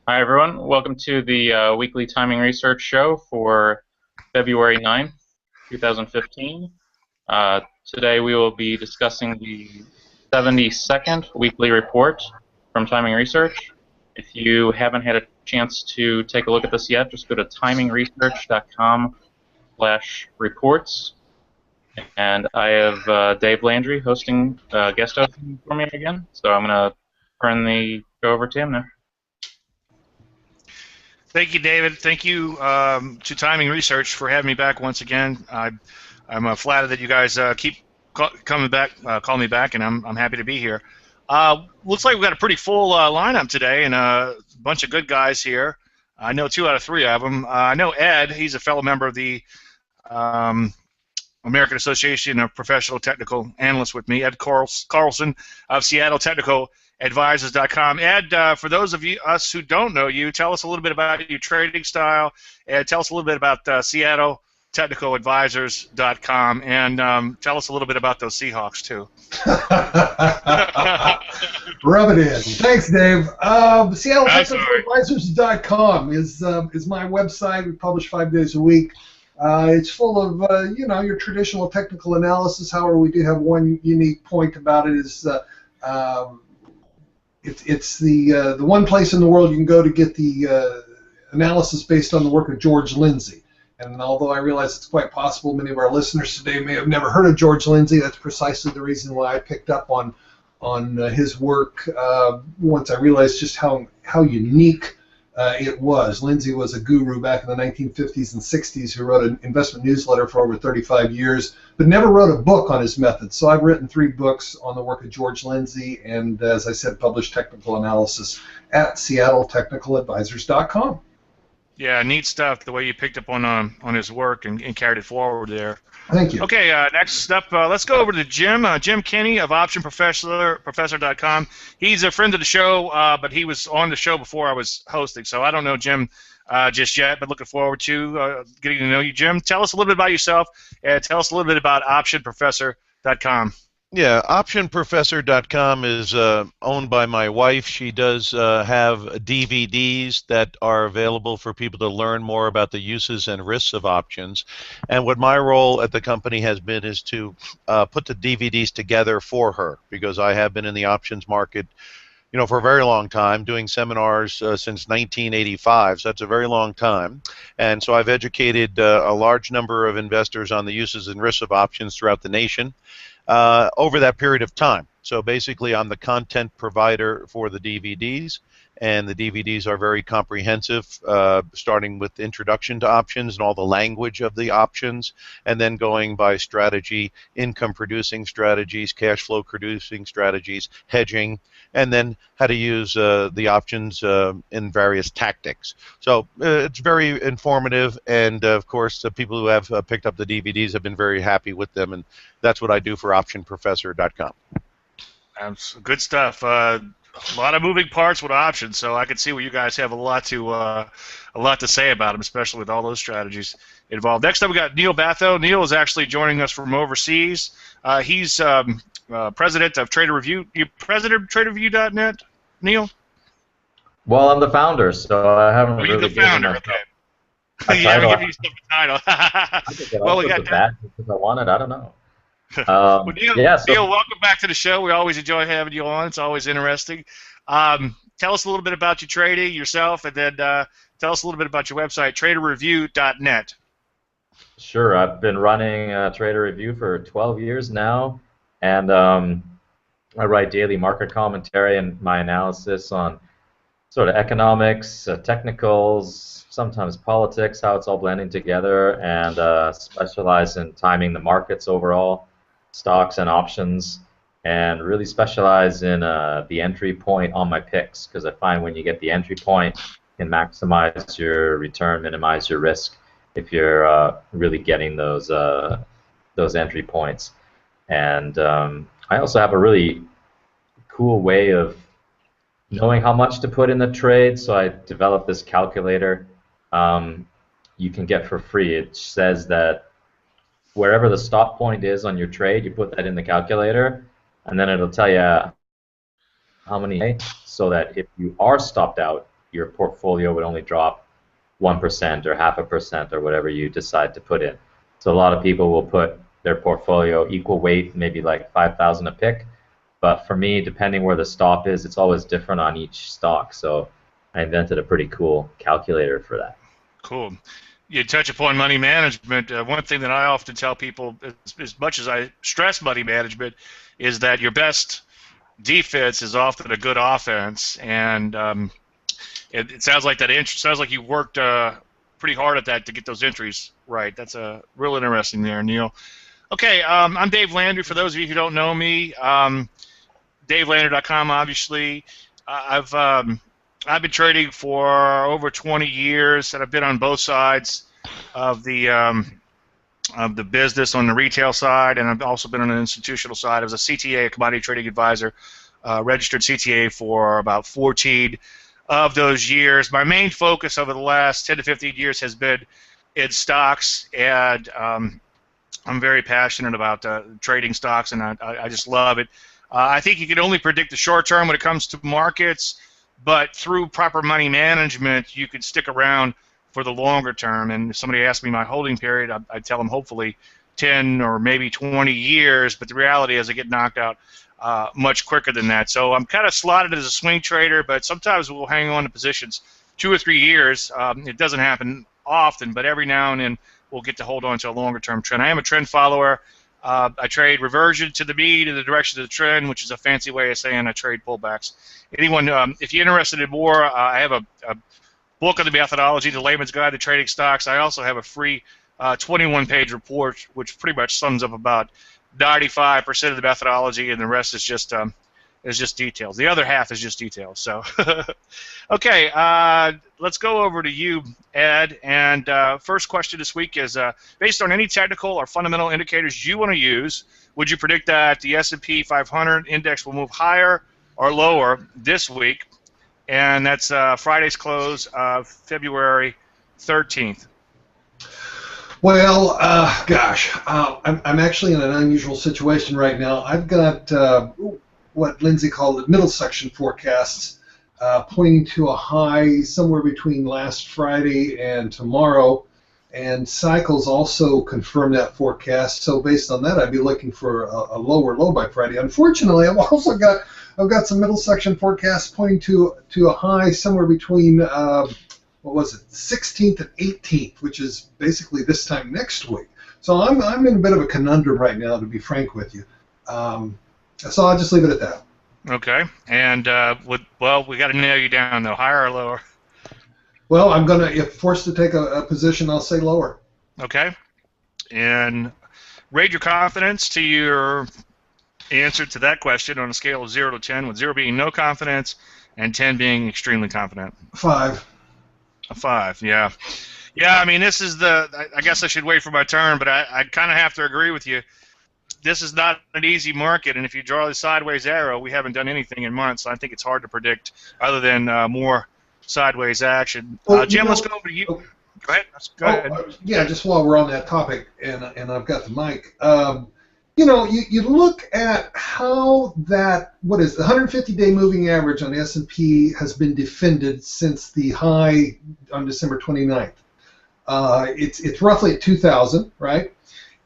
Hi, everyone. Welcome to the weekly timing research show for February 9th, 2015. Today we will be discussing the 72nd weekly report from Timing Research. If you haven't had a chance to take a look at this yet, just go to TimingResearch.com/reports. And I have Dave Landry guest hosting for me again. So I'm going to turn the show over to him now. Thank you, David. Thank you to Timing Research for having me back once again. I'm flattered that you guys keep calling me back, and I'm happy to be here. Looks like we've got a pretty full lineup today, and a bunch of good guys here. I know 2 out of 3 of them. I know Ed. He's a fellow member of the American Association of Professional Technical Analysts with me, Ed Carlson of Seattle Technical Advisors.com. Ed, for those of us who don't know you, tell us a little bit about your trading style, and tell us a little bit about Seattle Technical Advisors.com, and tell us a little bit about those Seahawks too. Rub it in. Thanks, Dave. Seattle Technical Advisors.com is my website. We publish 5 days a week. It's full of your traditional technical analysis. However, we do have one unique point about it is. It's the one place in the world you can go to get the analysis based on the work of George Lindsay. And although I realize it's quite possible many of our listeners today may have never heard of George Lindsay, that's precisely the reason why I picked up on his work once I realized just how unique it was. Lindsay was a guru back in the 1950s and 60s who wrote an investment newsletter for over 35 years, but never wrote a book on his methods. So I've written 3 books on the work of George Lindsay, and as I said, published technical analysis at SeattleTechnicalAdvisors.com. Yeah, neat stuff. The way you picked up on his work and carried it forward there. Thank you. Okay, next up, let's go over to Jim. Jim Kenney of OptionProfessor.com. He's a friend of the show, but he was on the show before I was hosting, so I don't know Jim just yet, but looking forward to getting to know you, Jim. Tell us a little bit about yourself, and tell us a little bit about OptionProfessor.com. Yeah, OptionProfessor.com is owned by my wife. She does have DVDs that are available for people to learn more about the uses and risks of options. And what my role at the company has been is to put the DVDs together for her, because I have been in the options market for a very long time, doing seminars since 1985, so that's a very long time. And so I've educated a large number of investors on the uses and risks of options throughout the nation over that period of time. So basically, I'm the content provider for the DVDs, and the DVDs are very comprehensive, starting with the introduction to options and all the language of the options, and then going by strategy, income-producing strategies, cash flow-producing strategies, hedging, and then how to use the options in various tactics. So it's very informative, and of course, the people who have picked up the DVDs have been very happy with them, and that's what I do for OptionProfessor.com. That's good stuff. A lot of moving parts with options, so I can see where you guys have a lot to say about them, especially with all those strategies involved. Next up, we got Neil Batho. Neil is actually joining us from overseas. He's president of Trader Review. You president of TraderReview.net, Neil? Well, I'm the founder, so I haven't really the founder, okay. You haven't given yourself a title. I could get well, we got that if I wanted. I don't know. Well, Neil, Neil, welcome back to the show. We always enjoy having you on. It's always interesting. Tell us a little bit about your trading, yourself, and then tell us a little bit about your website, TraderReview.net. Sure. I've been running Trader Review for 12 years now, and I write daily market commentary and my analysis on sort of economics, technicals, sometimes politics, how it's all blending together, and specialize in timing the markets overall, stocks and options, and really specialize in the entry point on my picks, because I find when you get the entry point, you can maximize your return, minimize your risk if you're really getting those entry points. And I also have a really cool way of knowing how much to put in the trade, so I developed this calculator you can get for free. It says that wherever the stop point is on your trade, you put that in the calculator, and then it'll tell you how many, so that if you are stopped out, your portfolio would only drop 1% or 0.5% or whatever you decide to put in. So a lot of people will put their portfolio equal weight, maybe like 5,000 a pick. But for me, depending where the stop is, it's always different on each stock. So I invented a pretty cool calculator for that. Cool. You touch upon money management. One thing that I often tell people, as much as I stress money management, is that your best defense is often a good offense. And it sounds like sounds like you worked pretty hard at that to get those entries right. That's real interesting there, Neil. Okay, I'm Dave Landry. For those of you who don't know me, DaveLandry.com. Obviously, I've been trading for over 20 years, and I've been on both sides of the business, on the retail side, and I've also been on the institutional side. I was a CTA, a commodity trading advisor, registered CTA for about 14 of those years. My main focus over the last 10 to 15 years has been in stocks, and I'm very passionate about trading stocks, and I just love it. I think you can only predict the short term when it comes to markets, but through proper money management, you can stick around for the longer term. And if somebody asks me my holding period, I tell them hopefully 10 or maybe 20 years, but the reality is I get knocked out much quicker than that. So I'm kind of slotted as a swing trader, but sometimes we'll hang on to positions 2 or 3 years. It doesn't happen often, but every now and then we'll get to hold on to a longer-term trend. I am a trend follower. I trade reversion to the mean in the direction of the trend, which is a fancy way of saying I trade pullbacks. Anyone, if you're interested in more, I have a book on the methodology, The Layman's Guide to Trading Stocks. I also have a free 21-page report, which pretty much sums up about 95% of the methodology, and the rest is just details. The other half is just details. So, okay, let's go over to you, Ed. And first question this week is, based on any technical or fundamental indicators you want to use, would you predict that the S&P 500 index will move higher or lower this week? And that's Friday's close of February 13th. Well, gosh, I'm actually in an unusual situation right now. I've got what Lindsay called the middle section forecasts, pointing to a high somewhere between last Friday and tomorrow, and Cycles also confirmed that forecast. So based on that, I'd be looking for a lower low by Friday. Unfortunately, I've also got some middle section forecasts pointing to a high somewhere between what was it, 16th and 18th, which is basically this time next week. So I'm in a bit of a conundrum right now, to be frank with you. So I'll just leave it at that. Okay. And, well, we got to nail you down, though. Higher or lower? Well, I'm going to, if forced to take a position, I'll say lower. Okay. And rate your confidence to your answer to that question on a scale of 0 to 10, with 0 being no confidence and 10 being extremely confident. 5. A 5, yeah. Yeah, I mean, this is I guess I should wait for my turn, but I kind of have to agree with you. This is not an easy market, and if you draw the sideways arrow, we haven't done anything in months, so I think it's hard to predict other than more sideways action. Well, Jim, let's go over to you. Oh, Go ahead. Go ahead. Yeah, just while we're on that topic, and I've got the mic, you look at how that, what is the 150-day moving average on the S&P has been defended since the high on December 29th. It's roughly at 2,000, right?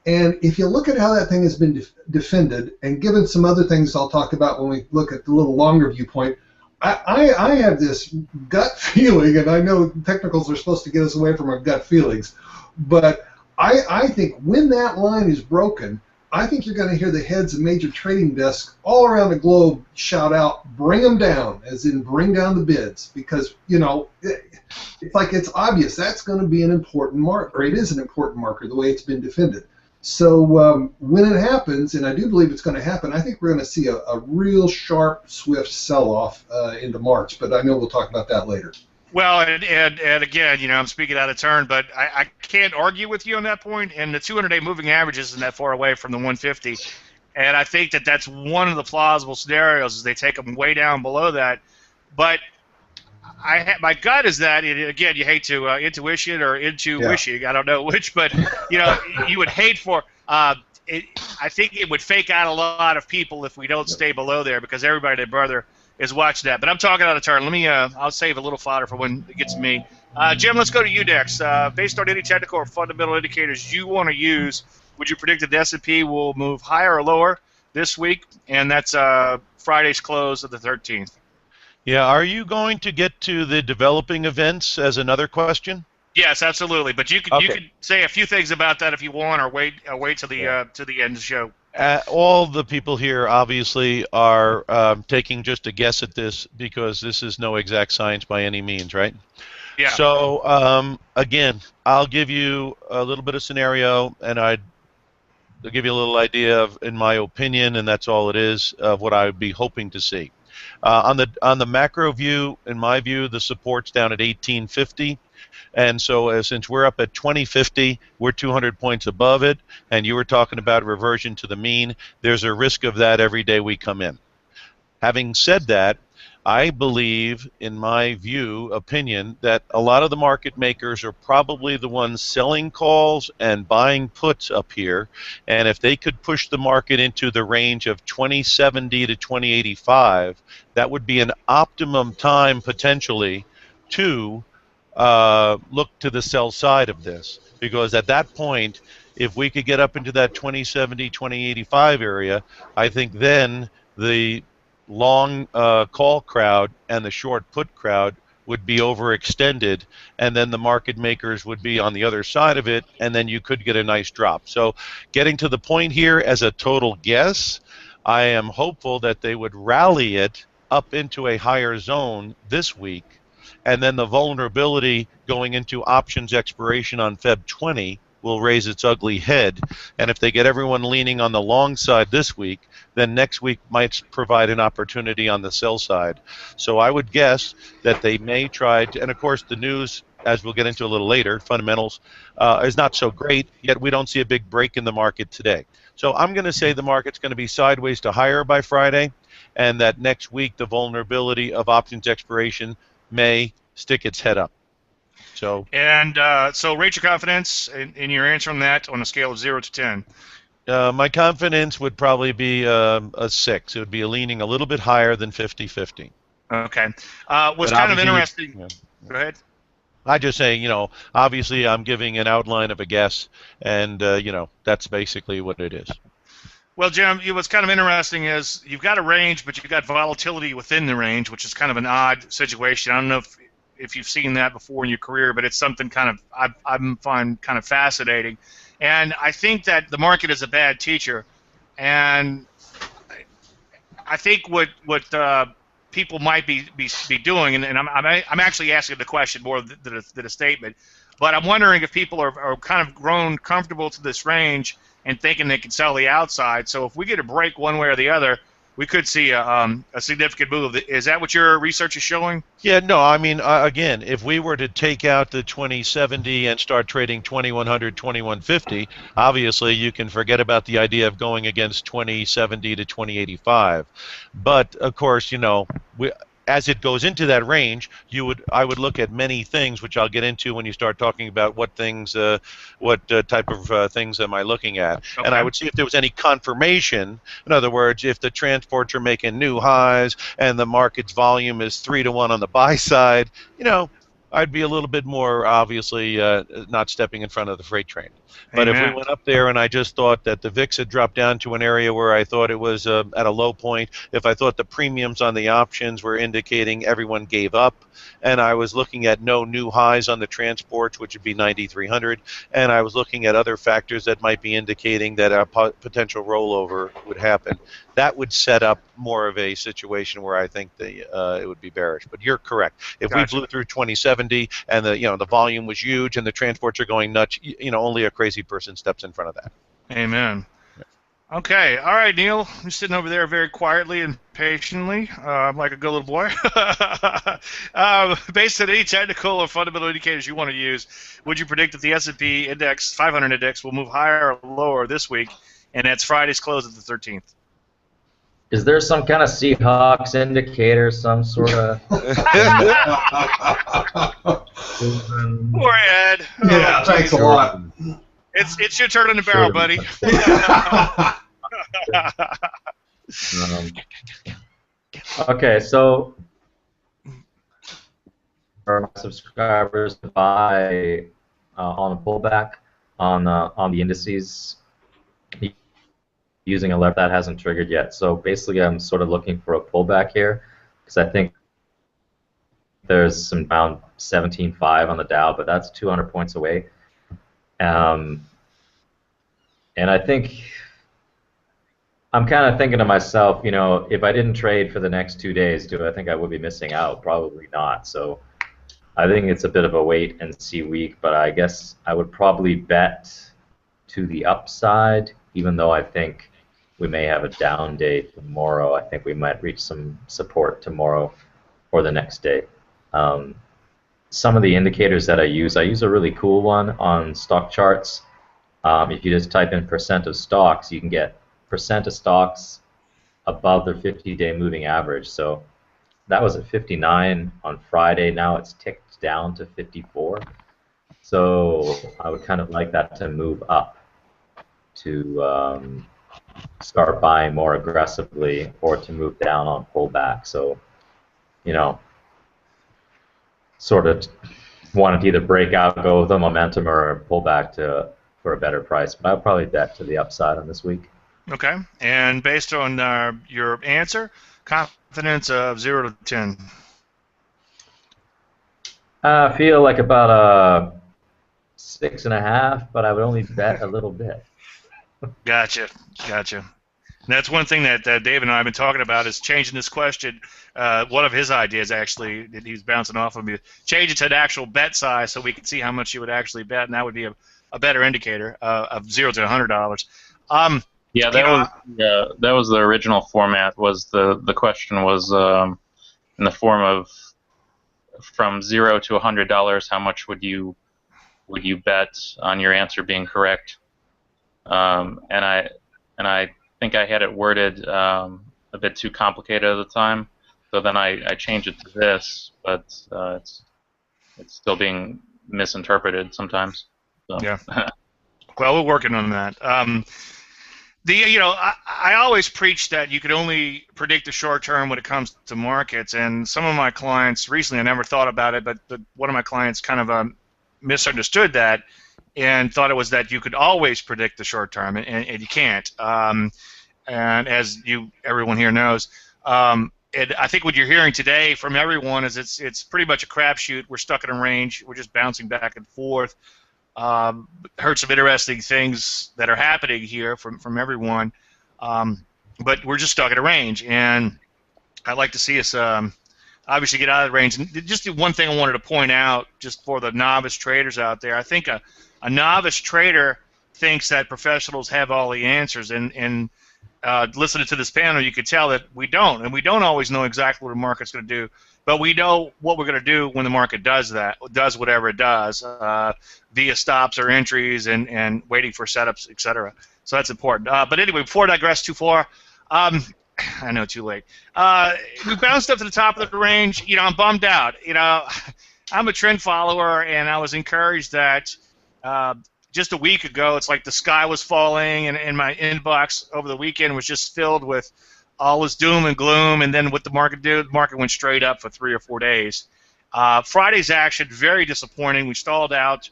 And if you look at how that thing has been defended, and given some other things I'll talk about when we look at the little longer viewpoint, I have this gut feeling, and I know technicals are supposed to get us away from our gut feelings, but I think when that line is broken, I think you're going to hear the heads of major trading desks all around the globe shout out, bring them down, as in bring down the bids, because, it's like it's obvious that's going to be an important marker, or it is an important marker, the way it's been defended. So when it happens, and I do believe it's going to happen, I think we're going to see a real sharp, swift sell-off into March, but I know we'll talk about that later. Well, and again, I'm speaking out of turn, but I can't argue with you on that point, and the 200-day moving average isn't that far away from the 150, and I think that that's one of the plausible scenarios is they take them way down below that, but my gut is that, again, you hate to intuition or wishing, I don't know which, but, you would hate for I think it would fake out a lot of people if we don't stay below there, because everybody and their brother is watch that. But I'm talking out of turn. Let me. I'll save a little fodder for when it gets to me. Jim, let's go to you next. Based on any technical or fundamental indicators you want to use, would you predict that the S&P will move higher or lower this week? And that's Friday's close of the 13th. Yeah, are you going to get to the developing events as another question? Yes, absolutely. But you could say a few things about that if you want, or wait till the end of the show. All the people here obviously are taking just a guess at this because this is no exact science by any means, right? Yeah. So again, I'll give you a little bit of scenario, and I'll give you a little idea of, in my opinion, and that's all it is, of what I would be hoping to see. On the macro view, in my view, the support's down at 1850. And so since we're up at 2050, we're 200 points above it, and you were talking about reversion to the mean, there's a risk of that every day we come in. Having said that, I believe, in my opinion, that a lot of the market makers are probably the ones selling calls and buying puts up here, and if they could push the market into the range of 2070 to 2085, that would be an optimum time potentially to look to the sell side of this, because at that point, if we could get up into that 2070, 2085 area, I think then the long call crowd and the short put crowd would be overextended, and then the market makers would be on the other side of it, and then you could get a nice drop. So getting to the point here as a total guess, I am hopeful that they would rally it up into a higher zone this week, and then the vulnerability going into options expiration on Feb 20 will raise its ugly head. And if they get everyone leaning on the long side this week, then next week might provide an opportunity on the sell side. So I would guess that they may try to, and of course the news, as we'll get into a little later, fundamentals, is not so great, yet we don't see a big break in the market today. So I'm going to say the market's going to be sideways to higher by Friday, and that next week the vulnerability of options expiration may stick its head up. So rate your confidence in your answer on that on a scale of 0 to 10. My confidence would probably be a 6. It would be leaning a little bit higher than 50-50. Okay. What's kind of interesting. Yeah. Go ahead. I just say, obviously I'm giving an outline of a guess, and that's basically what it is. Well, Jim, what's kind of interesting is you've got a range, but you've got volatility within the range, which is kind of an odd situation. I don't know if you've seen that before in your career, but it's something kind of I find kind of fascinating. And I think that the market is a bad teacher, and I think what people might be doing, and I'm actually asking the question more than a statement, but I'm wondering if people are kind of grown comfortable to this range and thinking they can sell the outside. So if we get a break one way or the other, we could see a significant move. Is that what your research is showing? Yeah, no, I mean, again, if we were to take out the 2070 and start trading 2100, 2150, obviously you can forget about the idea of going against 2070 to 2085. But, of course, as it goes into that range, I would look at many things, which I'll get into when you start talking about what things, what type of things am I looking at. Okay. And I would see if there was any confirmation. In other words, if the transports are making new highs and the market's volume is 3-to-1 on the buy side, I'd be a little bit more, obviously, not stepping in front of the freight train. But Amen. If we went up there and I just thought that the VIX had dropped down to an area where I thought it was at a low point, if I thought the premiums on the options were indicating everyone gave up, and I was looking at no new highs on the transports, which would be 9,300, and I was looking at other factors that might be indicating that a potential rollover would happen, that would set up more of a situation where I think it would be bearish. But you're correct. If we blew through 2070 and the volume was huge and the transports are going nuts, only a crazy person steps in front of that. Amen. Okay. All right, Neil. You're sitting over there very quietly and patiently, like a good little boy. Based on any technical or fundamental indicators you want to use, would you predict that the S&P index 500 index will move higher or lower this week? And that's Friday's close at the 13th. Is there some kind of Seahawks indicator, some sort of... Poor Ed. Yeah, thanks a lot. It's your turn in the barrel, buddy. Okay, so for my subscribers to buy on a pullback on the indices using a lever that hasn't triggered yet. So basically, I'm sort of looking for a pullback here because I think there's some around 17.5 on the Dow, but that's 200 points away. And I think I'm kind of thinking to myself, you know, if I didn't trade for the next 2 days, do I think I would be missing out? Probably not. So I think it's a bit of a wait and see week, but I guess I would probably bet to the upside, even though I think we may have a down day tomorrow. I think we might reach some support tomorrow or the next day. Some of the indicators that I use a really cool one on stock charts. If you just type in percent of stocks, you can get percent of stocks above the 50-day moving average. So that was at 59 on Friday. Now it's ticked down to 54. So I would kind of like that to move up to start buying more aggressively or to move down on pullback. So, you know, sort of wanted to either break out, go with the momentum, or pull back for a better price. But I'll probably bet to the upside on this week. Okay. And based on your answer, confidence of 0 to 10. I feel like about a 6.5, but I would only bet a little bit. Gotcha. And that's one thing that Dave and I have been talking about is changing this question. One of his ideas, actually, that he was bouncing off of me, change it to an actual bet size so we can see how much you would actually bet, and that would be a better indicator of $0 to $100. Yeah, that was the original format. Was the question was in the form of from $0 to $100, how much would you bet on your answer being correct? And I think I had it worded a bit too complicated at the time, so then I changed it to this, but it's still being misinterpreted sometimes. So. Yeah. Well, we're working on that. I always preach that you could only predict the short term when it comes to markets, and some of my clients recently, I never thought about it, but one of my clients kind of misunderstood that and thought it was that you could always predict the short term, and you can't. And as everyone here knows, and I think what you're hearing today from everyone is it's pretty much a crapshoot. We're stuck in a range. We're just bouncing back and forth. Heard some interesting things that are happening here from everyone, but we're just stuck in a range, and I'd like to see us obviously get out of the range. And just the one thing I wanted to point out, just for the novice traders out there, I think a novice trader thinks that professionals have all the answers, and listening to this panel, you could tell that we don't, and we don't always know exactly what the market's going to do, but we know what we're going to do when the market does whatever it does, via stops or entries and waiting for setups, etc. So that's important. But anyway, before I digress too far, I know too late. We bounced up to the top of the range. You know, I'm bummed out. You know, I'm a trend follower, and I was encouraged that just a week ago, it's like the sky was falling, and my inbox over the weekend was just filled with all this doom and gloom, and then what the market did, the market went straight up for 3 or 4 days. Friday's action, very disappointing. We stalled out.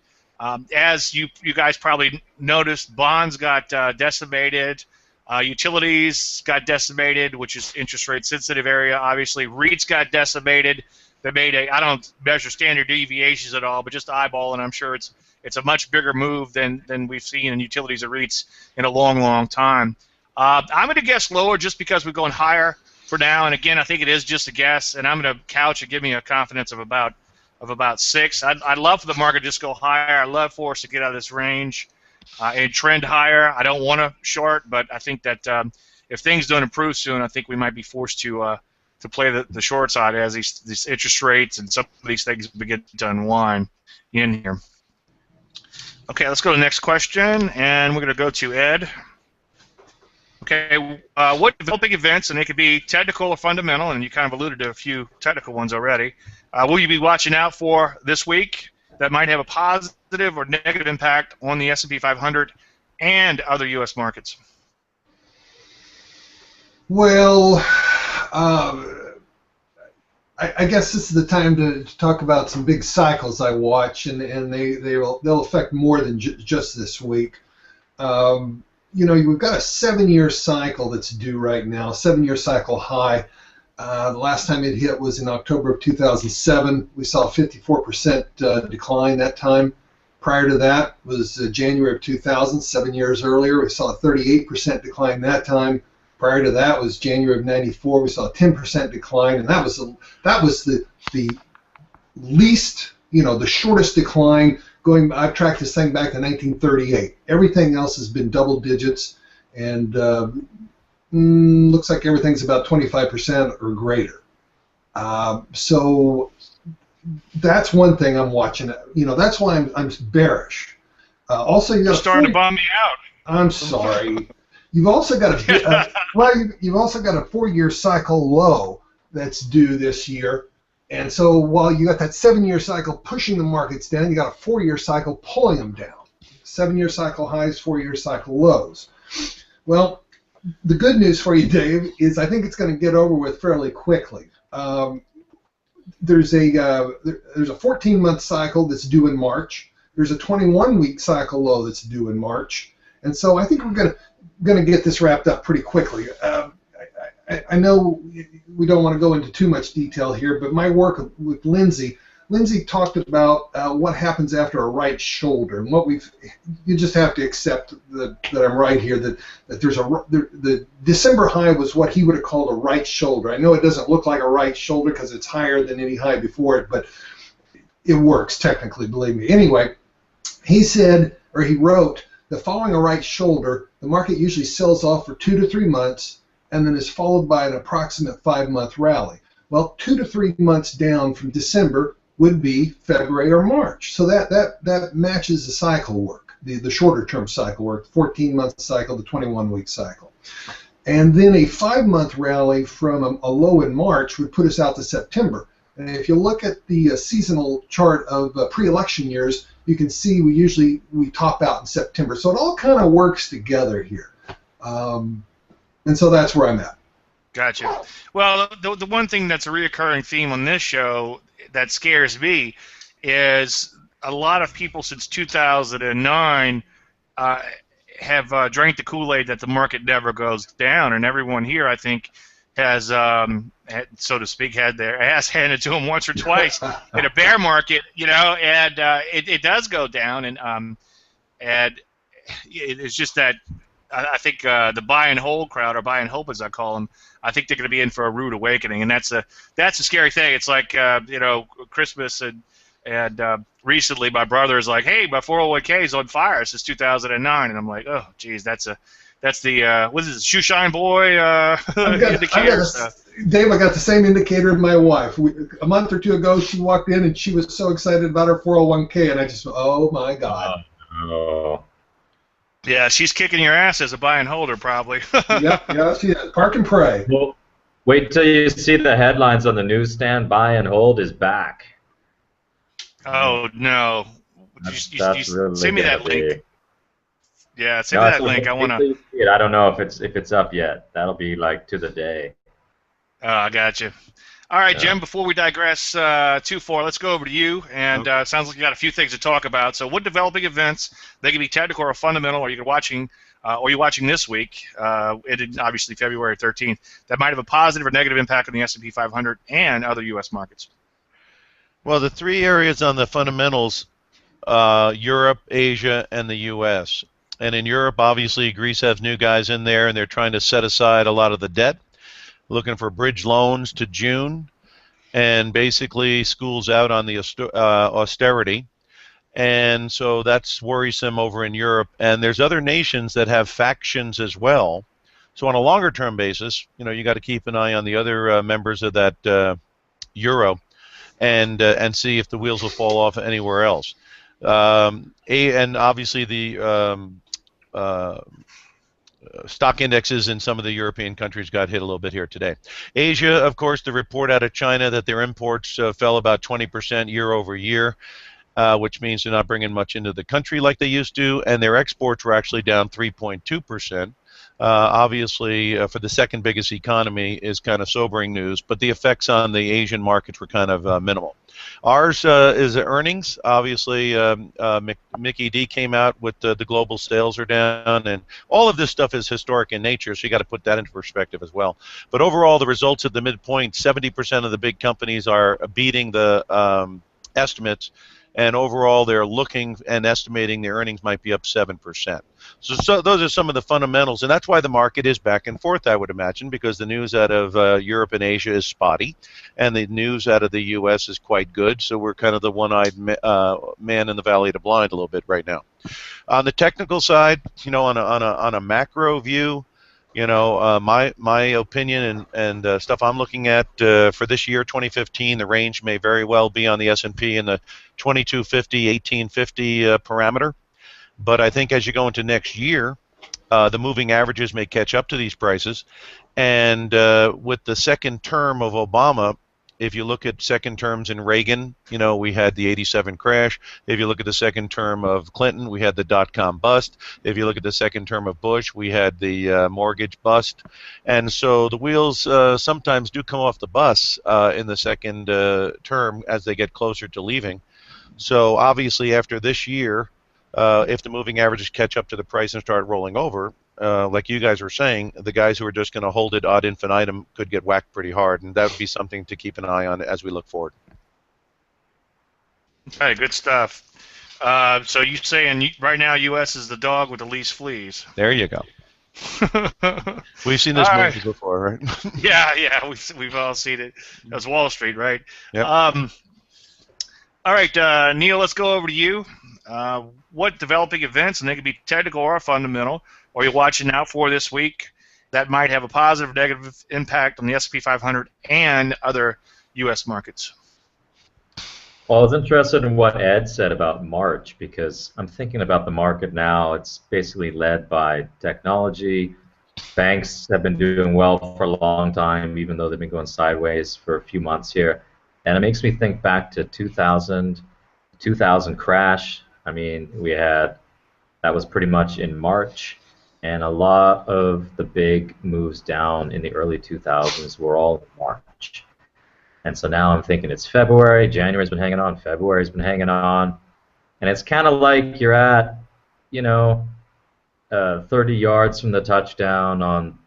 As you guys probably noticed, bonds got decimated. Utilities got decimated, which is interest rate sensitive area. Obviously, REITs got decimated. They made I don't measure standard deviations at all, but just eyeball, and I'm sure it's a much bigger move than we've seen in utilities or REITs in a long, long time. I'm going to guess lower just because we're going higher for now, and again, I think it is just a guess, and I'm going to couch and give me a confidence of about 6. I'd love for the market to just go higher. I'd love for us to get out of this range and trend higher. I don't want to short, but I think that if things don't improve soon, I think we might be forced to play the short side as these interest rates and some of these things begin to unwind in here. Okay, let's go to the next question, and we're going to go to Ed. Okay, what developing events, and they could be technical or fundamental, and you kind of alluded to a few technical ones already, will you be watching out for this week that might have a positive or negative impact on the S&P 500 and other U.S. markets? Well, I guess this is the time to talk about some big cycles I watch, and they'll affect more than just this week. We've got a 7-year cycle that's due right now, 7-year cycle high. The last time it hit was in October of 2007. We saw a 54% decline that time. Prior to that was January of 2000, 7 years earlier. We saw a 38% decline that time. Prior to that was January of 94. We saw a 10% decline, and that was the least, the shortest decline. I've tracked this thing back to 1938. Everything else has been double digits, and looks like everything's about 25% or greater. So that's one thing I'm watching. That's why I'm bearish. Also, you're starting to bum me out. I'm sorry. You've also got you've also got a 4-year cycle low that's due this year. And so while you got that 7-year cycle pushing the markets down, you got a 4-year cycle pulling them down. 7-year cycle highs, 4-year cycle lows. Well, the good news for you, Dave, is I think it's going to get over with fairly quickly. There's a 14-month cycle that's due in March. There's a 21-week cycle low that's due in March. And so I think we're going to get this wrapped up pretty quickly. I know we don't want to go into too much detail here, but my work with Lindsay talked about what happens after a right shoulder, and you just have to accept that I'm right here. That the December high was what he would have called a right shoulder. I know it doesn't look like a right shoulder because it's higher than any high before it, but it works technically, believe me. Anyway, he wrote that following a right shoulder, the market usually sells off for 2 to 3 months, and then is followed by an approximate 5-month rally. Well, 2 to 3 months down from December would be February or March. So that matches the cycle work, the shorter term cycle work, 14-month cycle, the 21-week cycle. And then a 5-month rally from a low in March would put us out to September. And if you look at the seasonal chart of pre-election years, you can see we top out in September. So it all kind of works together here. And so that's where I'm at. Gotcha. Well, the one thing that's a reoccurring theme on this show that scares me is a lot of people since 2009 have drank the Kool-Aid that the market never goes down, and everyone here, I think, has, so to speak, had their ass handed to them once or twice in a bear market, and it does go down, and it's just that I think the buy and hold crowd, or buy and hope as I call them, I think they're going to be in for a rude awakening, and that's a scary thing. It's like Christmas, and recently my brother is like, hey, my 401k is on fire since 2009, and I'm like, oh geez, that's the what is it, shoe shine boy indicator stuff. Dave, I got the same indicator of my wife. A month or two ago, she walked in and she was so excited about her 401k, and I just, oh my God. Oh. Yeah, she's kicking your ass as a buy and holder, probably. yeah, she is. Park and pray. Well, wait till you see the headlines on the newsstand. Buy and hold is back. Oh no! That's really send me that link. Be. Yeah, send me that link. I want to. I don't know if it's up yet. That'll be like to the day. Oh, I got you. All right, Jim, before we digress too far, let's go over to you. And it sounds like you got a few things to talk about. So what developing events, they can be technical or fundamental, or you're watching this week, it obviously February 13th, that might have a positive or negative impact on the S&P 500 and other U.S. markets? Well, the three areas on the fundamentals, Europe, Asia, and the U.S. And in Europe, obviously, Greece has new guys in there, and they're trying to set aside a lot of the debt, looking for bridge loans to June, and basically schools out on the austerity. And so that's worrisome over in Europe. And there's other nations that have factions as well. So on a longer term basis, you got to keep an eye on the other members of that euro and see if the wheels will fall off anywhere else. And obviously the stock indexes in some of the European countries got hit a little bit here today. Asia, of course, the report out of China that their imports fell about 20% year over year, which means they're not bringing much into the country like they used to, and their exports were actually down 3.2%. Obviously, for the second biggest economy is kind of sobering news, but the effects on the Asian markets were kind of minimal. Ours is earnings. Obviously, Mickey D came out with the global sales are down, and all of this stuff is historic in nature, so you got to put that into perspective as well. But overall, the results at the midpoint, 70% of the big companies are beating the estimates, and overall they're looking and estimating their earnings might be up 7%. So those are some of the fundamentals, and that's why the market is back and forth, I would imagine, because the news out of Europe and Asia is spotty, and the news out of the U.S. is quite good, so we're kind of the one-eyed man in the valley of the blind a little bit right now. On the technical side, you know, on a macro view, you know, my opinion and stuff I'm looking at for this year, 2015, the range may very well be on the S&P in the 2250, 1850 parameter. But I think as you go into next year, the moving averages may catch up to these prices. And with the second term of Obama, if you look at second terms in Reagan, you know, we had the 87 crash. If you look at the second term of Clinton, we had the dot-com bust. If you look at the second term of Bush, we had the mortgage bust. And so the wheels sometimes do come off the bus in the second term as they get closer to leaving. So obviously after this year, if the moving averages catch up to the price and start rolling over, like you guys were saying, the guys who are just going to hold it ad infinitum could get whacked pretty hard, and that would be something to keep an eye on as we look forward. Okay, good stuff. So you're saying right now U.S. is the dog with the least fleas. There you go. We've seen this movie before, right? yeah, we've all seen it. That's Wall Street, right? Yep. All right, Neil, let's go over to you. What developing events, and they could be technical or fundamental, are you watching out for this week that might have a positive or negative impact on the S&P 500 and other U.S. markets? Well, I was interested in what Ed said about March, because I'm thinking about the market now. It's basically led by technology. Banks have been doing well for a long time, even though they've been going sideways for a few months here. And it makes me think back to 2000 crash. I mean, that was pretty much in March, and a lot of the big moves down in the early 2000s were all in March. And so now I'm thinking it's February, January's been hanging on, February's been hanging on, and it's kind of like you're at, you know, 30 yards from the touchdown on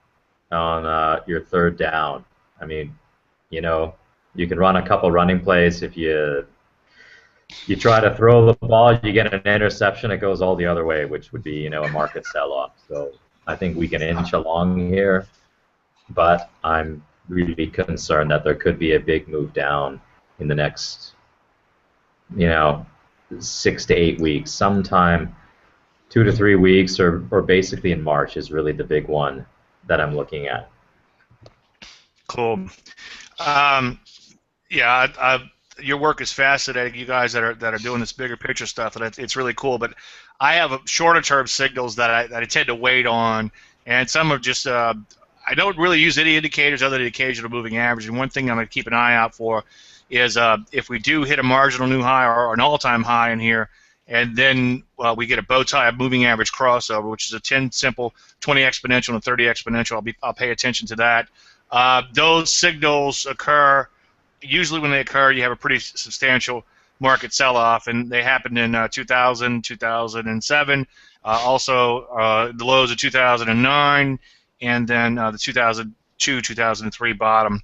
your third down. I mean, you know, you can run a couple running plays. If you try to throw the ball, you get an interception, it goes all the other way, which would be, you know, a market sell-off. So I think we can inch along here, but I'm really concerned that there could be a big move down in the next, you know, 6 to 8 weeks. Sometime 2 to 3 weeks, or basically in March is really the big one that I'm looking at. Cool. Your work is fascinating. You guys that are doing this bigger picture stuff, and it's really cool. But I have shorter term signals that I tend to wait on, and some are just I don't really use any indicators other than the occasional moving average. And one thing I'm going to keep an eye out for is if we do hit a marginal new high or an all-time high in here, and then we get a bow tie, a moving average crossover, which is a 10 simple, 20 exponential, and a 30 exponential. I'll pay attention to that. Those signals occur. Usually when they occur, you have a pretty substantial market sell-off, and they happened in 2000, 2007, also the lows of 2009, and then the 2002, 2003 bottom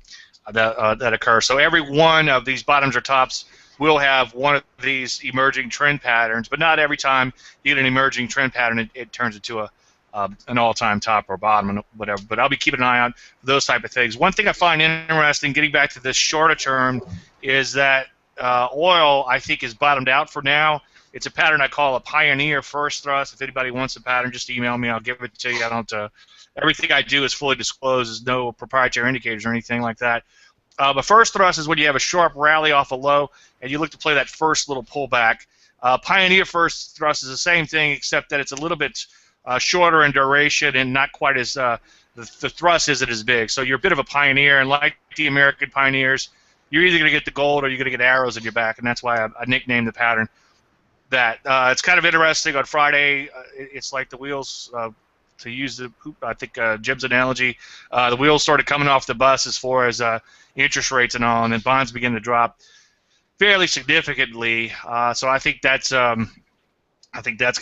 that occur. So every one of these bottoms or tops will have one of these emerging trend patterns, but not every time you get an emerging trend pattern, it turns into an all-time top or bottom, or whatever. But I'll be keeping an eye on those type of things. One thing I find interesting, getting back to this shorter term, is that oil, I think, is bottomed out for now. It's a pattern I call a pioneer first thrust. If anybody wants a pattern, just email me. I'll give it to you. I don't. Everything I do is fully disclosed. There's no proprietary indicators or anything like that. But first thrust is when you have a sharp rally off a low, and you look to play that first little pullback. Pioneer first thrust is the same thing, except that it's a little bit shorter in duration and not quite as the thrust isn't as big. So you're a bit of a pioneer, and like the American pioneers, you're either going to get the gold or you're going to get arrows in your back, and that's why I nicknamed the pattern that. It's kind of interesting. On Friday, it's like the wheels to use I think Jim's analogy, the wheels started coming off the bus as far as interest rates and all, and then bonds began to drop fairly significantly. So I think that's going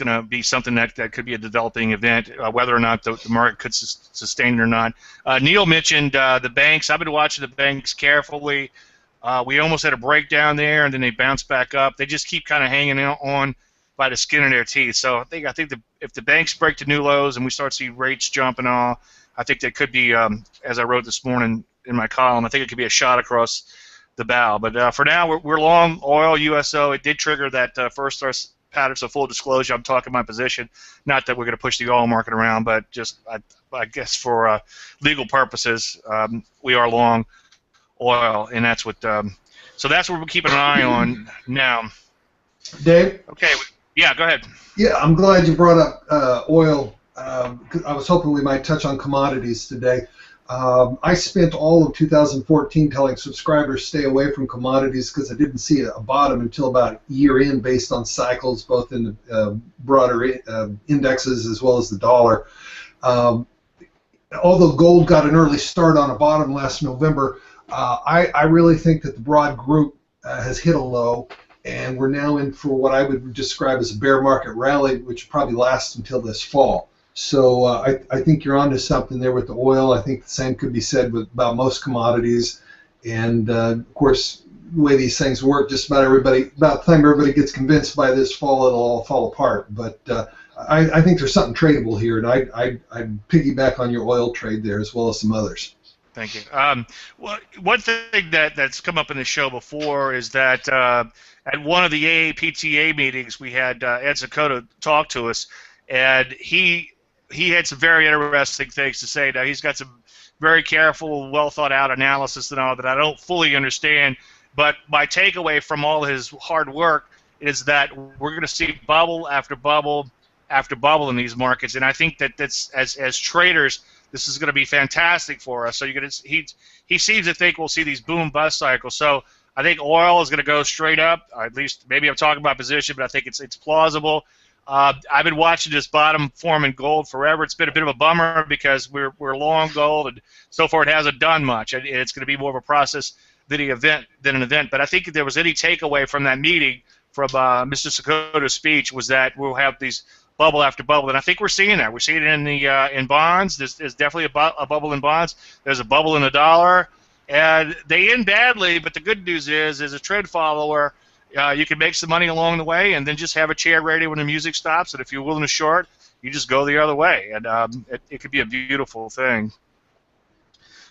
to be something that could be a developing event, whether or not the market could sustain it or not. Neil mentioned the banks. I've been watching the banks carefully. We almost had a breakdown there, and then they bounced back up. They just keep kind of hanging on by the skin of their teeth. So I think if the banks break to new lows and we start to see rates jump and all, I think that could be, as I wrote this morning in my column, I think it could be a shot across the bow. But for now, we're long oil, USO. It did trigger that first thrust pattern, so full disclosure, I'm talking my position. Not that we're going to push the oil market around, but just I guess for legal purposes, we are long oil, and that's what. So that's what we're keeping an eye on now. Dave? Okay. Yeah, go ahead. Yeah, I'm glad you brought up oil. I was hoping we might touch on commodities today. I spent all of 2014 telling subscribers stay away from commodities because I didn't see a bottom until about a year in based on cycles, both in the broader indexes as well as the dollar. Although gold got an early start on a bottom last November, I really think that the broad group has hit a low, and we're now in for what I would describe as a bear market rally, which will probably last until this fall. So I think you're onto something there with the oil. I think the same could be said about most commodities. And of course, the way these things work, just about the time everybody gets convinced by this fall, it'll all fall apart. But I think there's something tradable here, and I'd piggyback on your oil trade there as well as some others. Thank you. Well, one thing that's come up in the show before is that at one of the AAPTA meetings, we had Ed Sakota talk to us, and he had some very interesting things to say. Now, he's got some very careful, well-thought-out analysis and all that I don't fully understand, but my takeaway from all his hard work is that we're going to see bubble after bubble after bubble in these markets, and I think that's as traders, this is going to be fantastic for us. So you're going to he seems to think we'll see these boom-bust cycles. So I think oil is going to go straight up. At least maybe I'm talking about position, but I think it's plausible. I've been watching this bottom form in gold forever. It's been a bit of a bummer because we're long gold, and so far it hasn't done much. It's going to be more of a process than an event. But I think if there was any takeaway from that meeting, from Mr. Sakota's speech, was that we'll have these bubble after bubble, and I think we're seeing that. We're seeing it in the in bonds. There's definitely a bubble in bonds. There's a bubble in the dollar, and they end badly. But the good news is, as a trend follower, you can make some money along the way, and then just have a chair ready when the music stops. And if you're willing to short, you just go the other way, and it could be a beautiful thing.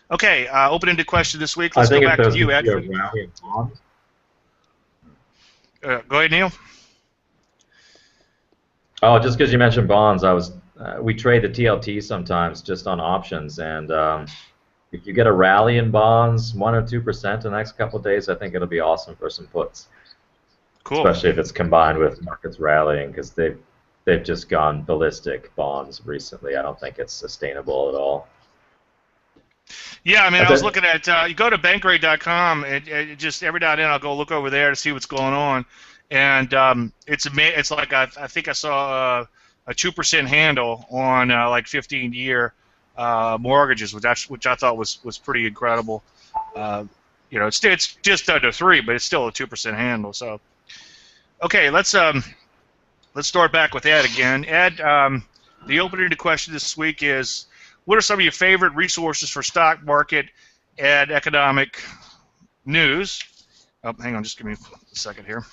Okay, open-ended question this week. Let's go back to you, Ed. Go ahead, Neil. Oh, just because you mentioned bonds, we trade the TLT sometimes just on options, and if you get a rally in bonds, 1 or 2% in the next couple of days, I think it'll be awesome for some puts. Cool. Especially if it's combined with markets rallying, because they've just gone ballistic, bonds, recently. I don't think it's sustainable at all. Yeah, I mean, I was looking at, you go to bankrate.com, and just every now and then I'll go look over there to see what's going on. And it's like I think I saw a 2% handle on like 15-year mortgages, which I thought was pretty incredible. You know, it's just under 3, but it's still a 2% handle. So, okay, let's start back with Ed again. Ed, the opening to question this week is, what are some of your favorite resources for stock market and economic news? Oh, hang on, just give me a second here.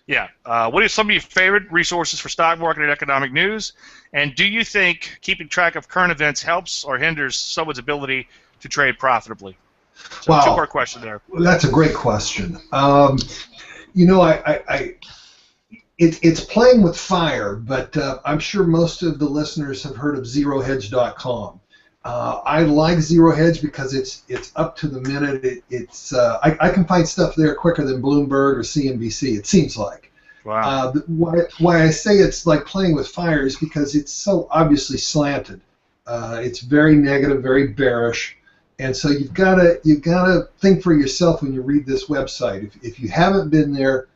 Yeah, what are some of your favorite resources for stock market and economic news? And do you think keeping track of current events helps or hinders someone's ability to trade profitably? So, wow. Two-part question there. That's a great question. You know, it's playing with fire, but I'm sure most of the listeners have heard of ZeroHedge.com. I like Zero Hedge because it's up to the minute. I can find stuff there quicker than Bloomberg or CNBC. It seems like. Wow. Why I say it's like playing with fire is because it's so obviously slanted. It's very negative, very bearish, and so you've got to think for yourself when you read this website. If you haven't been there,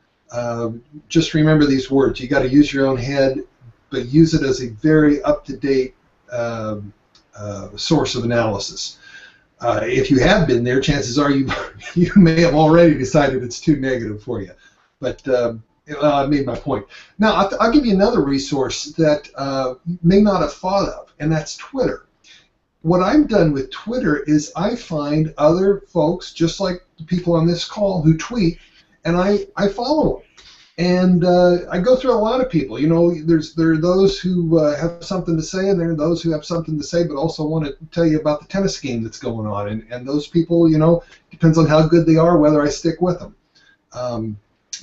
just remember these words. You got to use your own head. but use it as a very up-to-date source of analysis. If you have been there, chances are you may have already decided it's too negative for you. But I made my point. Now, I'll give you another resource that you may not have thought of, and that's Twitter. What I've done with Twitter is I find other folks, just like the people on this call, who tweet, and I follow them. And I go through a lot of people. You know, there are those who have something to say, and there are those who have something to say, but also want to tell you about the tennis game that's going on. And those people, you know, depends on how good they are, whether I stick with them.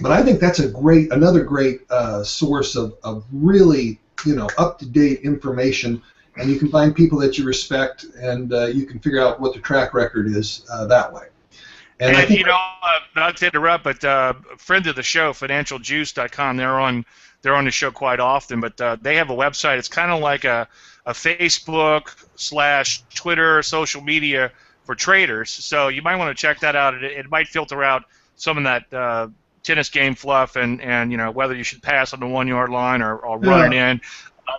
But I think that's another great source of really, you know, up-to-date information. And you can find people that you respect, and you can figure out what their track record is that way. And I think, you know, not to interrupt, but a friend of the show, financialjuice.com, they're on the show quite often, but they have a website. It's kind of like a Facebook/Twitter social media for traders. So you might want to check that out. It might filter out some of that tennis game fluff and you know, whether you should pass on the 1 yard line or run it in.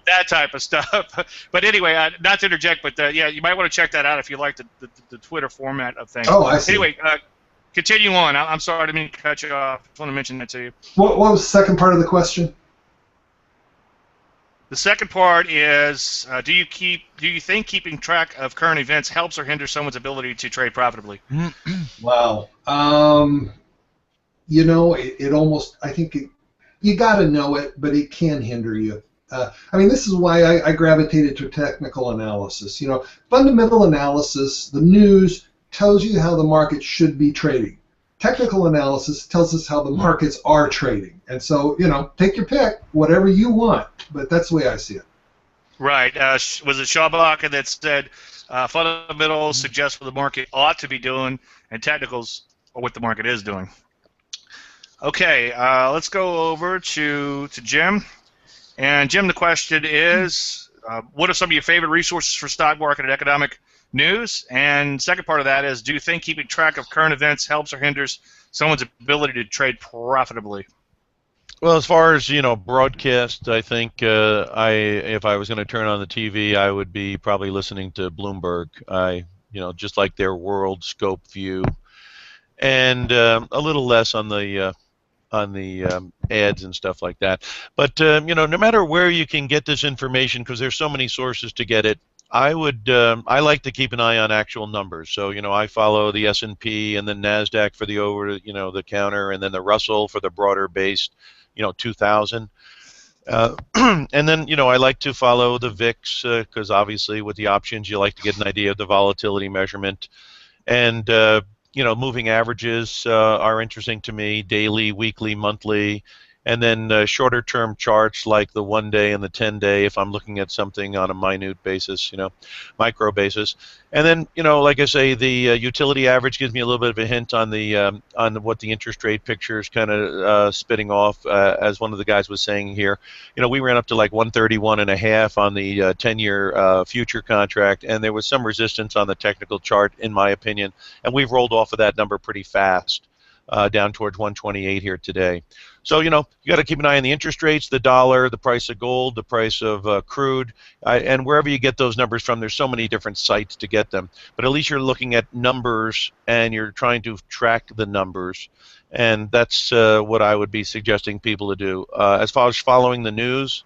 That type of stuff. But anyway, not to interject, but yeah, you might want to check that out if you like the Twitter format of things. Oh, I see. Anyway, continue on. I'm sorry, I didn't mean to cut you off. I just want to mention that to you. What was the second part of the question? The second part is, do you think keeping track of current events helps or hinders someone's ability to trade profitably? Wow. You know, it almost, I think you got to know it, but it can hinder you. I mean, this is why I gravitated to technical analysis. You know, fundamental analysis, the news, tells you how the market should be trading. Technical analysis tells us how the markets are trading. And so, you know, take your pick, whatever you want. But that's the way I see it. Right. Was it Schaubach that said fundamentals suggest what the market ought to be doing, and technicals are what the market is doing? Okay, let's go over to Jim. And Jim, the question is, what are some of your favorite resources for stock market and economic news? And second part of that is, do you think keeping track of current events helps or hinders someone's ability to trade profitably? Well, as far as, you know, broadcast, I think if I was going to turn on the TV, I would be probably listening to Bloomberg. You know, just like their world scope view, and a little less on the ads and stuff like that. But you know, no matter where you can get this information, because there's so many sources to get it, I like to keep an eye on actual numbers. So, you know, I follow the S&P and the NASDAQ for the the counter, and then the Russell for the broader based, you know, 2000. And then, you know, I like to follow the VIX because obviously with the options you like to get an idea of the volatility measurement. And you know, moving averages are interesting to me, daily, weekly, monthly, and then shorter term charts like the 1 day and the 10-day if I'm looking at something on a minute basis, you know, micro basis. And then, you know, like I say, the utility average gives me a little bit of a hint on what the interest rate picture is kind of spitting off. As one of the guys was saying here, you know, we ran up to like 131.5 on the 10-year future contract, and there was some resistance on the technical chart, in my opinion, and we've rolled off of that number pretty fast. Down towards 128 here today. So, you know, you got to keep an eye on the interest rates, the dollar, the price of gold, the price of crude, and wherever you get those numbers from, there's so many different sites to get them. But at least you're looking at numbers and you're trying to track the numbers, and that's what I would be suggesting people to do. As far as following the news,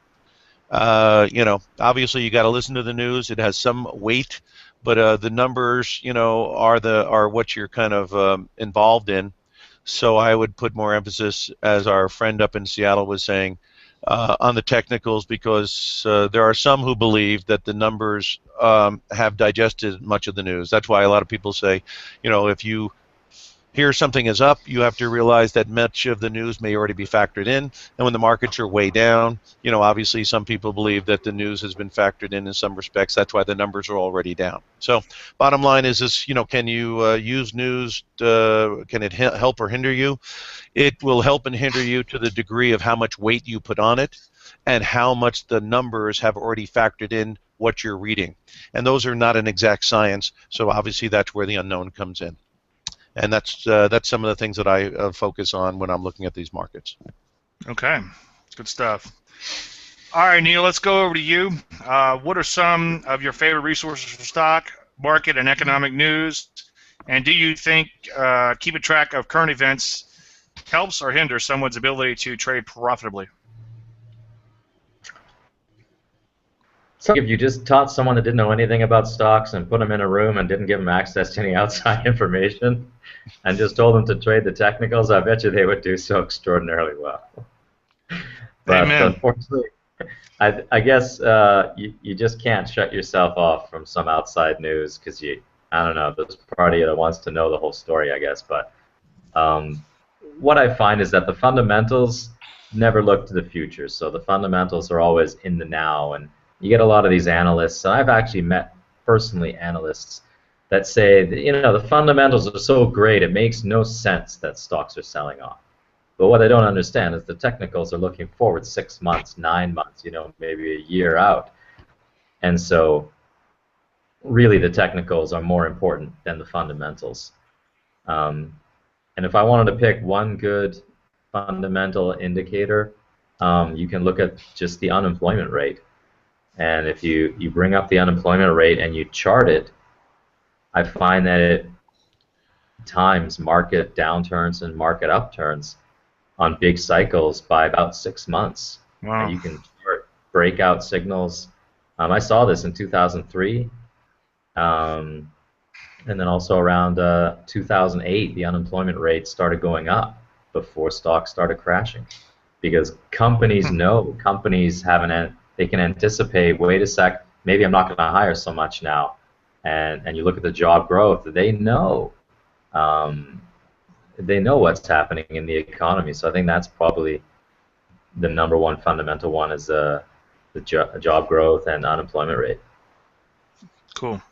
you know, obviously you got to listen to the news. It has some weight, but the numbers, you know, are what you're kind of involved in. So I would put more emphasis, as our friend up in Seattle was saying, on the technicals, because there are some who believe that the numbers have digested much of the news. That's why a lot of people say, you know, if you hear something is up, you have to realize that much of the news may already be factored in. And when the markets are way down, you know, obviously some people believe that the news has been factored in some respects. That's why the numbers are already down. So bottom line is this, you know, can you use news? Can it help or hinder you? It will help and hinder you to the degree of how much weight you put on it and how much the numbers have already factored in what you're reading. And those are not an exact science, so obviously that's where the unknown comes in. And that's some of the things that I focus on when I'm looking at these markets. Okay, good stuff. All right, Neil, let's go over to you. What are some of your favorite resources for stock, market, and economic news? And do you think keeping track of current events helps or hinders someone's ability to trade profitably? So if you just taught someone that didn't know anything about stocks and put them in a room and didn't give them access to any outside information and just told them to trade the technicals, I bet you they would do so extraordinarily well. But Amen. unfortunately, I guess you just can't shut yourself off from some outside news because I don't know, there's a party that wants to know the whole story, I guess. But what I find is that the fundamentals never look to the future. So the fundamentals are always in the now, and you get a lot of these analysts, and I've actually met personally analysts that say that, the fundamentals are so great it makes no sense that stocks are selling off. But what I don't understand is the technicals are looking forward 6 months, 9 months, maybe a year out. And so really the technicals are more important than the fundamentals. And if I wanted to pick one good fundamental indicator, you can look at just the unemployment rate. And if you bring up the unemployment rate and you chart it, I find that it times market downturns and market upturns on big cycles by about 6 months. Wow. And you can chart breakout signals. I saw this in 2003, and then also around 2008, the unemployment rate started going up before stocks started crashing, because companies know, they can anticipate, wait a sec, maybe I'm not going to hire so much now. And you look at the job growth, they know what's happening in the economy. So I think that's probably the number one fundamental one, is the job growth and unemployment rate. Cool.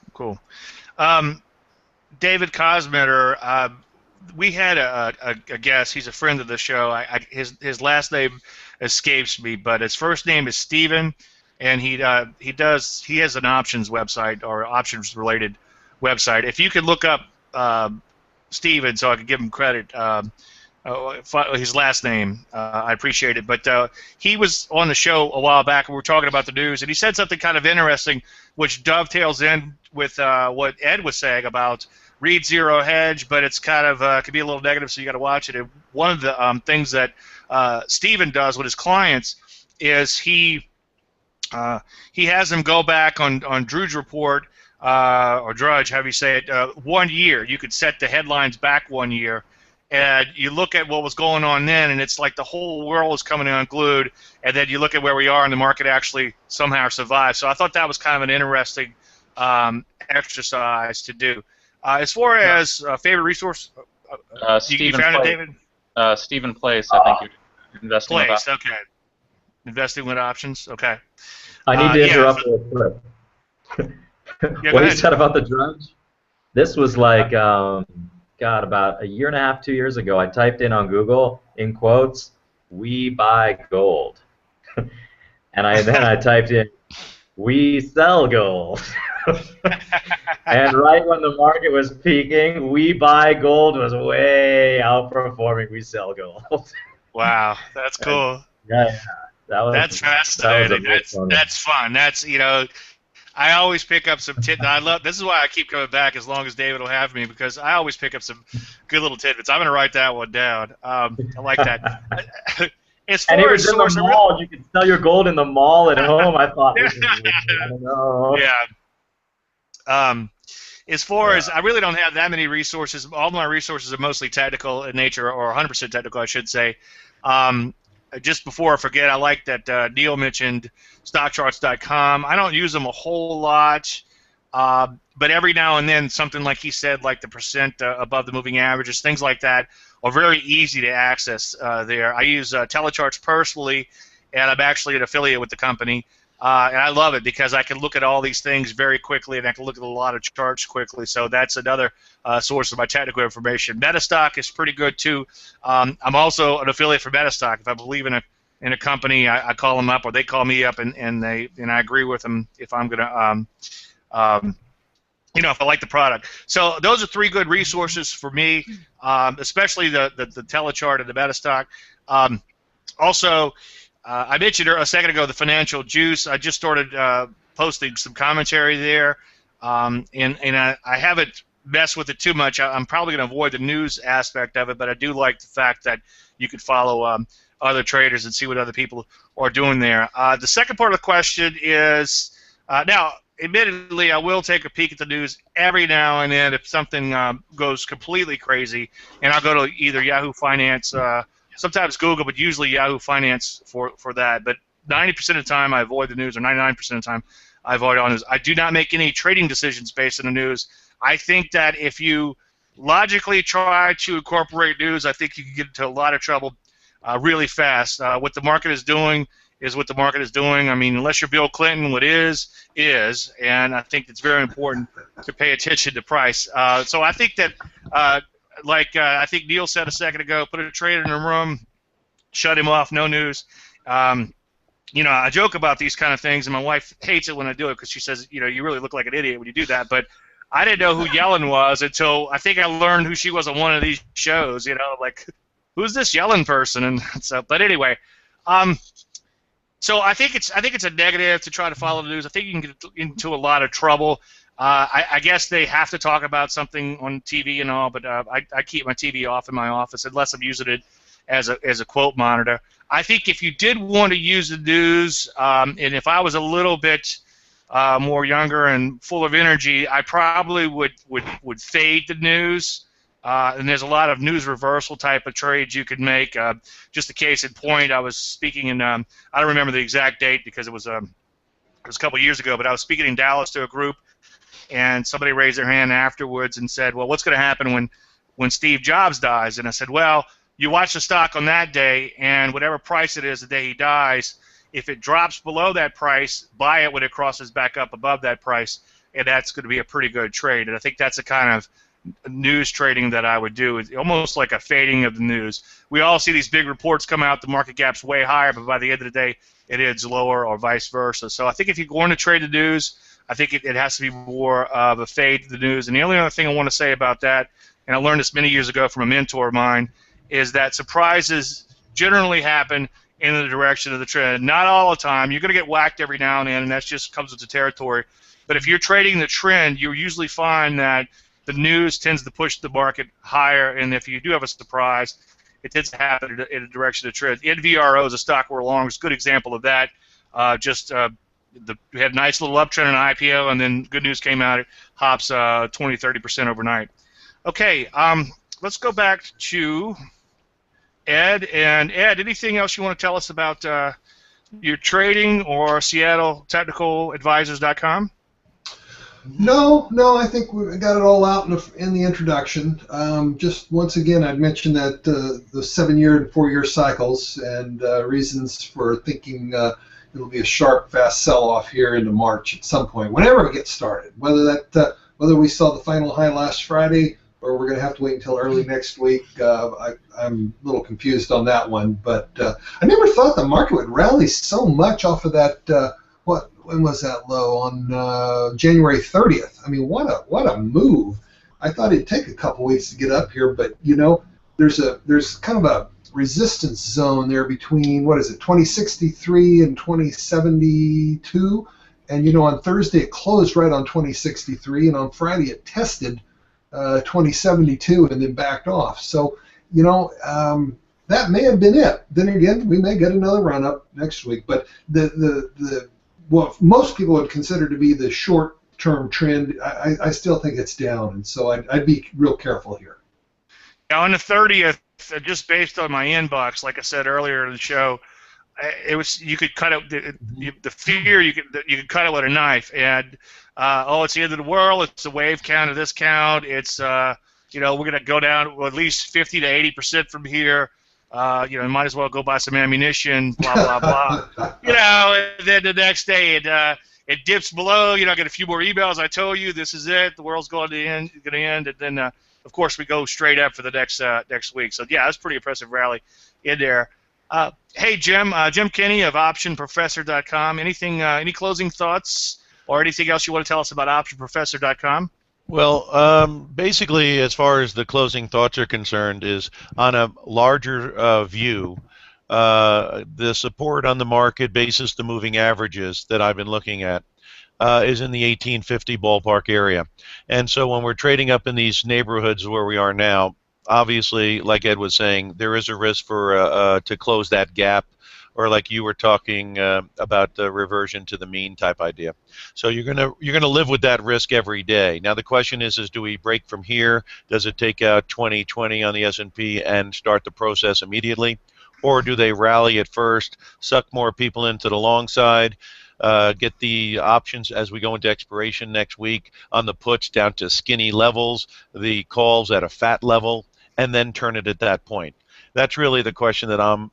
David Cosmeter, we had a guest. He's a friend of the show. His last name escapes me, but his first name is Steven, and he has an options website, or options related website. If you could look up Steven, so I could give him credit, his last name, I appreciate it. But he was on the show a while back, and we were talking about the news, and he said something kind of interesting, which dovetails in with what Ed was saying about read Zero Hedge, but it's kind of could be a little negative, so you got to watch it. And one of the things that Steven does with his clients is he has them go back on Drudge Report, or Drudge, however you say it, 1 year. You could set the headlines back 1 year, and you look at what was going on then, and it's like the whole world is coming unglued, and then you look at where we are, and the market actually somehow survived. So I thought that was kind of an interesting exercise to do. As far as favorite resource, you found it, David? Stephen Place, I think you're investing with options. Okay. Investing with options, okay. I need to interrupt real quick. What he said about the Drudge, this was like, about a year and a half, 2 years ago, I typed in on Google, in quotes, "we buy gold." And then I typed in, "we sell gold." And right when the market was peaking, "we buy gold" was way outperforming "we sell gold." Wow, that's cool. Yeah, that's fascinating. That's fun. That's, I always pick up some tidbits. This is why I keep coming back as long as David will have me, because I always pick up some good little tidbits. I'm going to write that one down. I like that. As far and it as was in the mall. You could sell your gold in the mall at home. I thought, I don't know. Yeah. As far as, I really don't have that many resources. All my resources are mostly technical in nature, or 100% technical, I should say. Just before I forget, I like that Neil mentioned StockCharts.com. I don't use them a whole lot, but every now and then something like he said, like the percent above the moving averages, things like that, are very easy to access there. I use Telecharts personally, and I'm actually an affiliate with the company. And I love it because I can look at all these things very quickly, and I can look at a lot of charts quickly. So that's another source of my technical information. Metastock is pretty good too. I'm also an affiliate for Metastock. If I believe in a company, I call them up, or they call me up, and I agree with them if I'm gonna if I like the product. So those are three good resources for me, especially the Telechart and the Metastock. Also, I mentioned a second ago the Financial Juice. I just started posting some commentary there, and I haven't messed with it too much. I'm probably going to avoid the news aspect of it, but I do like the fact that you could follow other traders and see what other people are doing there. The second part of the question is, now, admittedly, I will take a peek at the news every now and then if something goes completely crazy, and I'll go to either Yahoo Finance, sometimes Google, but usually Yahoo Finance for that. But 90% of the time, I avoid the news, or 99% of the time, I avoid all news. I do not make any trading decisions based on the news. I think that if you logically try to incorporate news, I think you can get into a lot of trouble really fast. What the market is doing is what the market is doing. I mean, unless you're Bill Clinton, what is, and I think it's very important to pay attention to price. So I think that, I think Neil said a second ago, put a trader in a room, shut him off, no news. You know, I joke about these kind of things, and my wife hates it when I do it because she says, you know, you really look like an idiot when you do that. But I didn't know who Yellen was until I think I learned who she was on one of these shows. You know, like, who's this Yellen person? And so, but anyway, so I think it's a negative to try to follow the news. I think you can get into a lot of trouble. I guess they have to talk about something on TV and all, but I keep my TV off in my office unless I'm using it as a quote monitor. I think if you did want to use the news, and if I was a little bit more younger and full of energy, I probably would fade the news. And there's a lot of news reversal type of trades you could make. Just a case in point, I was speaking in, I don't remember the exact date because it was a couple years ago, but I was speaking in Dallas to a group, and somebody raised their hand afterwards and said, well, what's going to happen when Steve Jobs dies? And I said, well, you watch the stock on that day, and whatever price it is the day he dies, if it drops below that price, buy it when it crosses back up above that price, and that's going to be a pretty good trade. And I think that's a kind of news trading that I would do. It's almost like a fading of the news. We all see these big reports come out, the market gap's way higher, but by the end of the day, it ends lower or vice versa. So I think if you're going to trade the news, I think it has to be more of a fade to the news. And the only other thing I want to say about that, and I learned this many years ago from a mentor of mine, is that surprises generally happen in the direction of the trend. Not all the time. You're going to get whacked every now and then, and that just comes with the territory. But if you're trading the trend, you usually find that the news tends to push the market higher, and if you do have a surprise, it tends to happen in a direction of the trend. NVRO is a stock we're long. It's a good example of that. We had a nice little uptrend in IPO, and then good news came out. It hops 20-30% overnight. Okay, let's go back to Ed. And Ed, anything else you want to tell us about your trading or SeattleTechnicalAdvisors.com? No, I think we got it all out in the introduction. Just once again, I'd mention that the 7-year and 4-year cycles and reasons for thinking it'll be a sharp, fast sell-off here into March at some point, whenever it gets started. Whether we saw the final high last Friday or we're going to have to wait until early next week, I'm a little confused on that one. But I never thought the market would rally so much off of that. When was that low? On January 30th. I mean, what a move! I thought it'd take a couple weeks to get up here, but you know, there's kind of a resistance zone there between 2063 and 2072, and you know, on Thursday it closed right on 2063, and on Friday it tested 2072 and then backed off. So you know, that may have been it. Then again, we may get another run up next week, but what most people would consider to be the short-term trend, I still think it's down, and so I'd be real careful here. Now, on the 30th, just based on my inbox, like I said earlier in the show, you could cut it the fear you could cut it with a knife, and it's the end of the world. It's a wave count, a this count. It's you know, we're gonna go down at least 50 to 80% from here. You know, might as well go buy some ammunition, blah, blah, blah. You know, and then the next day it dips below. You know, I get a few more emails. I told you, this is it. The world's going to end. And then, of course, we go straight up for the next week. So, yeah, that's a pretty impressive rally in there. Hey, Jim Kenney of OptionProfessor.com. Any closing thoughts or anything else you want to tell us about OptionProfessor.com? Well, basically, as far as the closing thoughts are concerned, is on a larger view, the support on the market basis the moving averages that I've been looking at is in the 1850 ballpark area. And so when we're trading up in these neighborhoods where we are now, obviously, like Ed was saying, there is a risk for to close that gap, or like you were talking about the reversion to the mean type idea. So you're gonna live with that risk every day. Now the question is do we break from here? Does it take out 2020 on the S&P and start the process immediately? Or do they rally at first, suck more people into the long side, get the options as we go into expiration next week on the puts down to skinny levels, the calls at a fat level, and then turn it at that point? That's really the question that I'm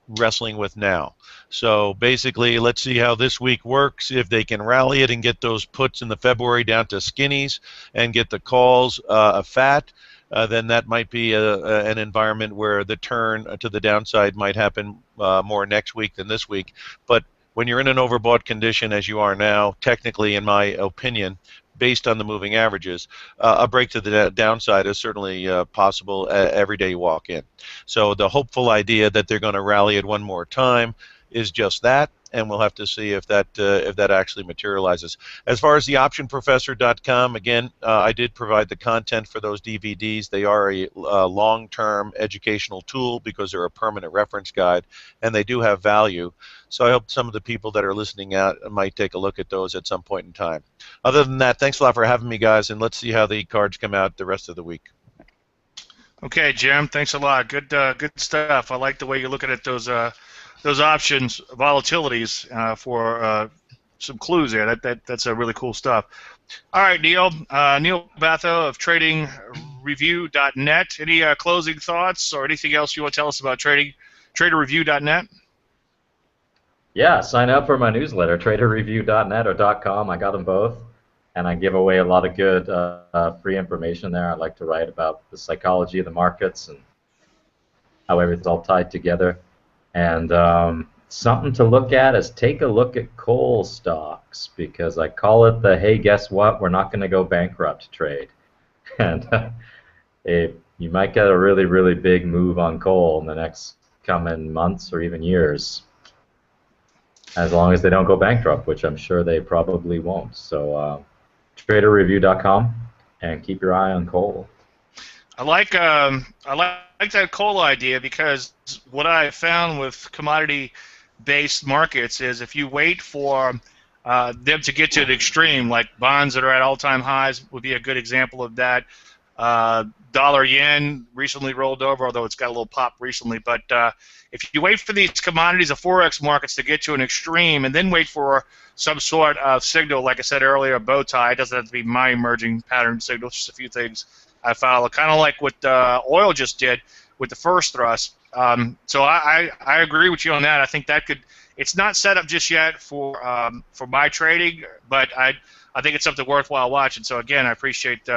wrestling with now. So basically, let's see how this week works. If they can rally it and get those puts in the February down to skinnies and get the calls fat, then that might be an environment where the turn to the downside might happen more next week than this week. But when you're in an overbought condition as you are now, technically, in my opinion, based on the moving averages, a break to the downside is certainly possible every day you walk in. So the hopeful idea that they're going to rally it one more time is just that, and we'll have to see if that actually materializes. As far as the optionprofessor.com, again, I did provide the content for those DVDs. They are a long-term educational tool because they're a permanent reference guide, and they do have value. So I hope some of the people that are listening out might take a look at those at some point in time. Other than that, thanks a lot for having me, guys, and let's see how the cards come out the rest of the week. Okay, Jim, thanks a lot. Good stuff. I like the way you're looking at those options volatilities for some clues there. That's a really cool stuff. All right, Neil. Neil Batho of TradingReview.net. Any closing thoughts or anything else you want to tell us about TraderReview.net? Yeah, sign up for my newsletter, TraderReview.net or .com. I got them both, and I give away a lot of good free information there. I like to write about the psychology of the markets and how everything's all tied together. And something to look at is take a look at coal stocks, because I call it the hey, guess what? We're not going to go bankrupt trade. And you might get a really, really big move on coal in the next coming months or even years, as long as they don't go bankrupt, which I'm sure they probably won't. So TraderReview.com, and keep your eye on coal. I like that coal idea, because what I found with commodity-based markets is if you wait for them to get to an extreme, like bonds that are at all-time highs would be a good example of that. Dollar yen recently rolled over, although it's got a little pop recently. But if you wait for these commodities, the forex markets, to get to an extreme, and then wait for some sort of signal, like I said earlier, a bow tie, it doesn't have to be my emerging pattern signal, just a few things I follow, kind of like what oil just did with the first thrust. So I agree with you on that. I think that could. It's not set up just yet for my trading, but I think it's something worthwhile watching. So again, I appreciate.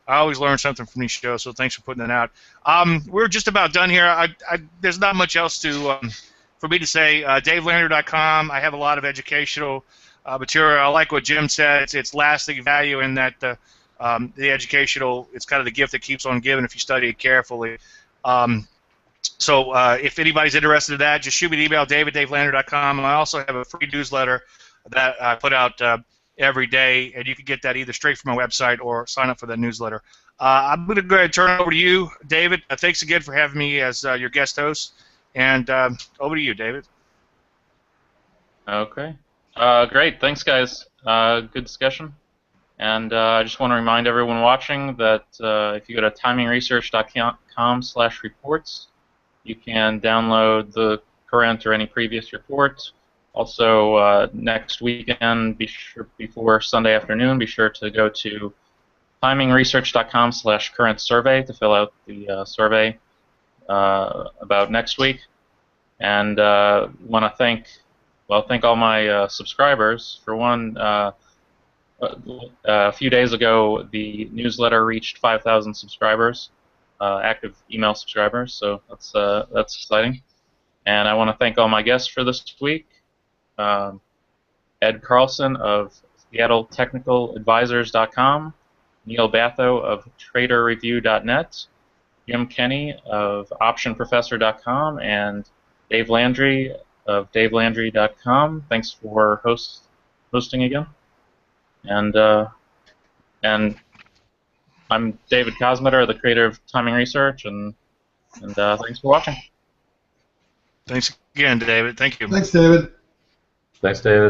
I always learn something from these shows, so thanks for putting that out. We're just about done here. There's not much else for me to say. DaveLandry.com. I have a lot of educational material. I like what Jim said. It's lasting value in that the educational, it's kind of the gift that keeps on giving if you study it carefully. So if anybody's interested in that, just shoot me an email, Dave@DaveLandry.com. And I also have a free newsletter that I put out every day, and you can get that either straight from my website or sign up for that newsletter. I'm going to go ahead and turn it over to you, David. Thanks again for having me as your guest host. And over to you, David. Okay. Great. Thanks, guys. Good discussion. And I just want to remind everyone watching that if you go to TimingResearch.com/reports, you can download the current or any previous report. Also, next weekend, before Sunday afternoon, be sure to go to TimingResearch.com/current survey to fill out the survey about next week. And want to thank all my subscribers. For one, a few days ago, the newsletter reached 5,000 subscribers, active email subscribers. So that's exciting. And I want to thank all my guests for this week. Ed Carlson of SeattleTechnicalAdvisors.com, Neil Batho of TraderReview.net, Jim Kenney of OptionProfessor.com, and Dave Landry of DaveLandry.com. Thanks for hosting again. And I'm David Kosmeter, the creator of Timing Research, and thanks for watching. Thanks again, David. Thank you. Thanks, David. Thanks, David.